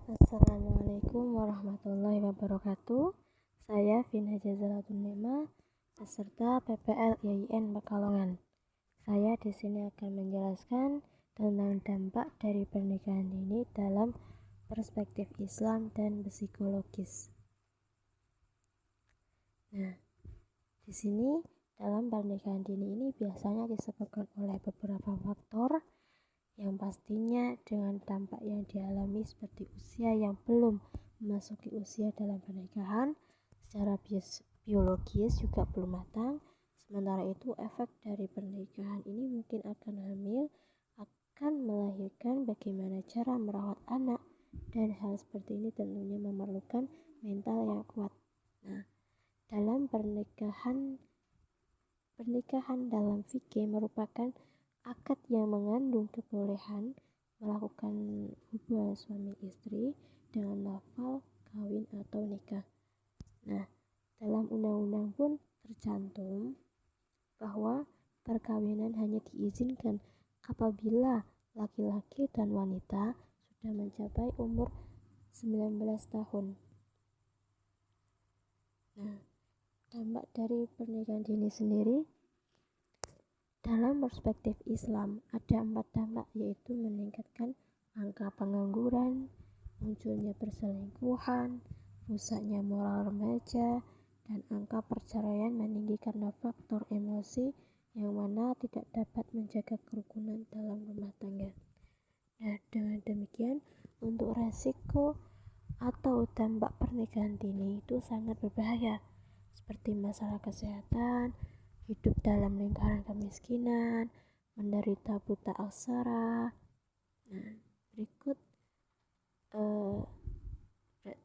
Assalamualaikum warahmatullahi wabarakatuh. Saya Vina Jazalatun Nema, peserta PPL IAIN Pekalongan. Saya di sini akan menjelaskan tentang dampak dari pernikahan dini dalam perspektif Islam dan psikologis. Nah, di sini dalam pernikahan dini ini biasanya disebabkan oleh beberapa faktor yang pastinya dengan dampak yang dialami seperti usia yang belum memasuki usia dalam pernikahan, secara biologis juga belum matang. Sementara itu efek dari pernikahan ini mungkin akan hamil, akan melahirkan, bagaimana cara merawat anak, dan hal seperti ini tentunya memerlukan mental yang kuat. Nah, dalam pernikahan dalam fikih merupakan akad yang mengandung kebolehan melakukan hubungan suami istri dengan lafal kawin atau nikah. Nah, dalam undang-undang pun tercantum bahwa perkawinan hanya diizinkan apabila laki-laki dan wanita sudah mencapai umur 19 tahun. Nah, dampak dari pernikahan dini sendiri dalam perspektif Islam ada 4 dampak, yaitu meningkatkan angka pengangguran, munculnya perselingkuhan, rusaknya moral remaja, dan angka perceraian meninggi karena faktor emosi yang mana tidak dapat menjaga kerukunan dalam rumah tangga. Nah, dengan demikian untuk resiko atau dampak pernikahan dini itu sangat berbahaya, seperti masalah kesehatan, hidup dalam lingkaran kemiskinan, menderita buta aksara. Nah, berikut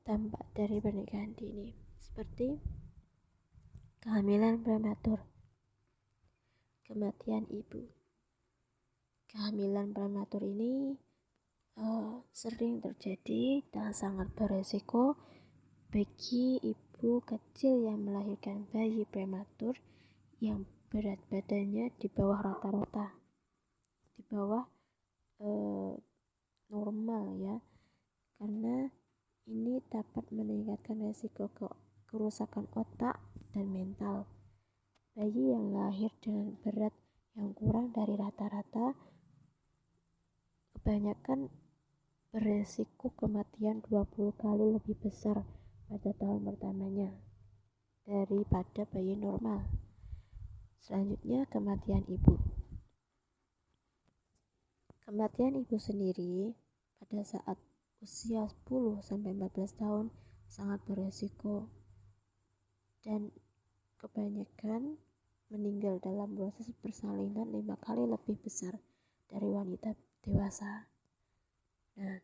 dampak dari pernikahan dini, seperti kehamilan prematur, kematian ibu. Kehamilan prematur ini sering terjadi dan sangat beresiko bagi ibu kecil yang melahirkan bayi prematur yang berat badannya di bawah rata-rata, di bawah normal ya, karena ini dapat meningkatkan resiko kerusakan otak dan mental. Bayi yang lahir dengan berat yang kurang dari rata-rata kebanyakan beresiko kematian 20 kali lebih besar pada tahun pertamanya daripada bayi normal. Selanjutnya, kematian ibu. Kematian ibu sendiri pada saat usia 10-14 tahun sangat beresiko dan kebanyakan meninggal dalam proses persalinan 5 kali lebih besar dari wanita dewasa. Nah,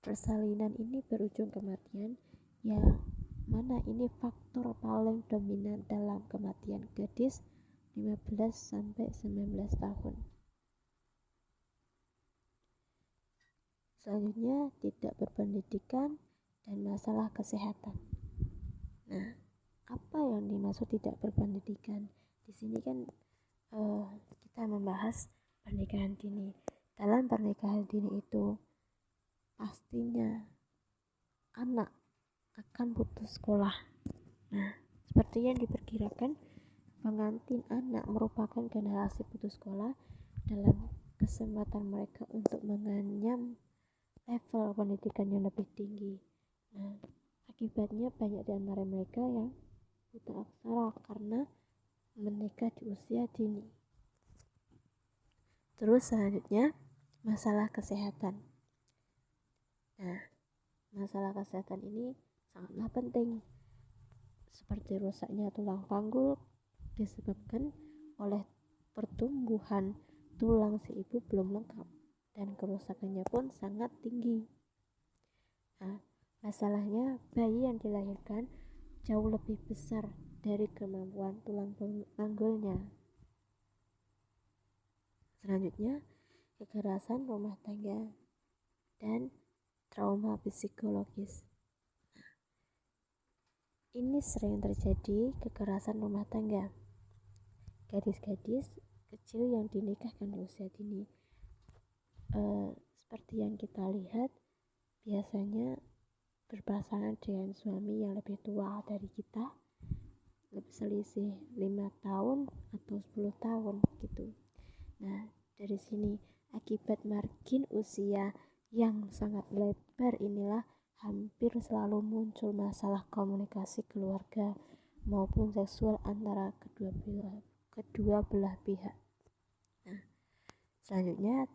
persalinan ini berujung kematian, yang mana ini faktor paling dominan dalam kematian gadis 15-19 tahun. Selanjutnya, tidak berpendidikan dan masalah kesehatan. Nah, apa yang dimaksud tidak berpendidikan? Di sini kan kita membahas pernikahan dini. Dalam pernikahan dini itu pastinya anak akan putus sekolah. Nah, seperti yang diperkirakan, pengantin anak merupakan generasi putus sekolah dalam kesempatan mereka untuk menganyam level pendidikan yang lebih tinggi. Nah, akibatnya banyak di antara mereka yang buta aksara karena menikah di usia dini. Terus selanjutnya, masalah kesehatan. Nah, masalah kesehatan ini sangatlah penting, seperti rusaknya tulang panggul disebabkan oleh pertumbuhan tulang si ibu belum lengkap dan kerusakannya pun sangat tinggi. Nah, masalahnya bayi yang dilahirkan jauh lebih besar dari kemampuan tulang panggulnya. Selanjutnya, kekerasan rumah tangga dan trauma psikologis. Ini sering terjadi kekerasan rumah tangga. Gadis-gadis kecil yang dinikahkan di usia dini, seperti yang kita lihat, biasanya berpasangan dengan suami yang lebih tua dari kita, lebih selisih 5 tahun atau 10 tahun gitu. Nah, dari sini akibat margin usia yang sangat lebar inilah hampir selalu muncul masalah komunikasi keluarga maupun seksual antara kedua belah pihak. Nah, selanjutnya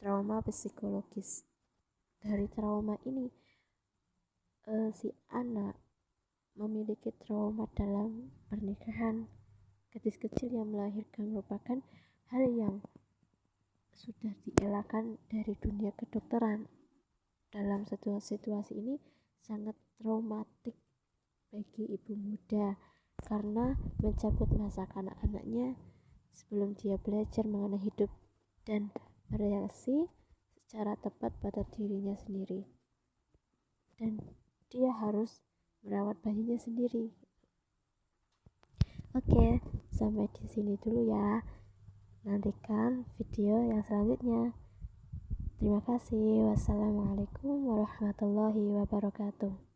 trauma psikologis. Dari trauma ini si anak memiliki trauma dalam pernikahan. Gadis kecil yang melahirkan merupakan hal yang sudah dielakkan dari dunia kedokteran. Dalam situasi ini sangat traumatik bagi ibu muda karena mencabut masa kanak-kanaknya sebelum dia belajar mengenai hidup dan bereaksi secara tepat pada dirinya sendiri. Dan dia harus merawat bayinya sendiri. Oke, sampai di sini dulu ya. Nantikan video yang selanjutnya. Terima kasih. Wassalamualaikum warahmatullahi wabarakatuh.